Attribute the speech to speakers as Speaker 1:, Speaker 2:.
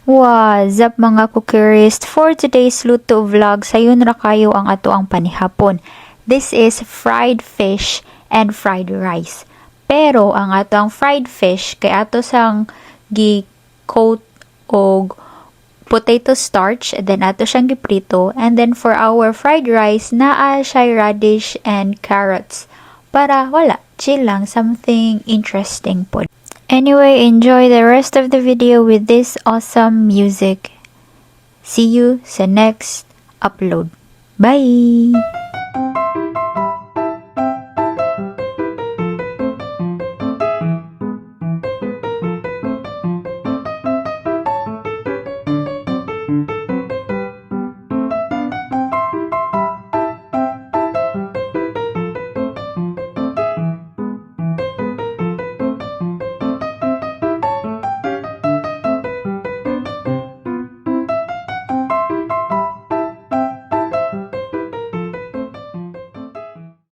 Speaker 1: What's up mga cookerist? For today's luto vlog, sayon ra kayo ang ato ang panihapon. This is fried fish and fried rice. Pero ang ato ang fried fish kay ato sang gi-coat og potato starch, then ato siyang giprito, and then for our fried rice, naa siya radish and carrots. Para wala, chill lang, something interesting po. Anyway, enjoy the rest of the video with this awesome music. See you sa next upload. Bye!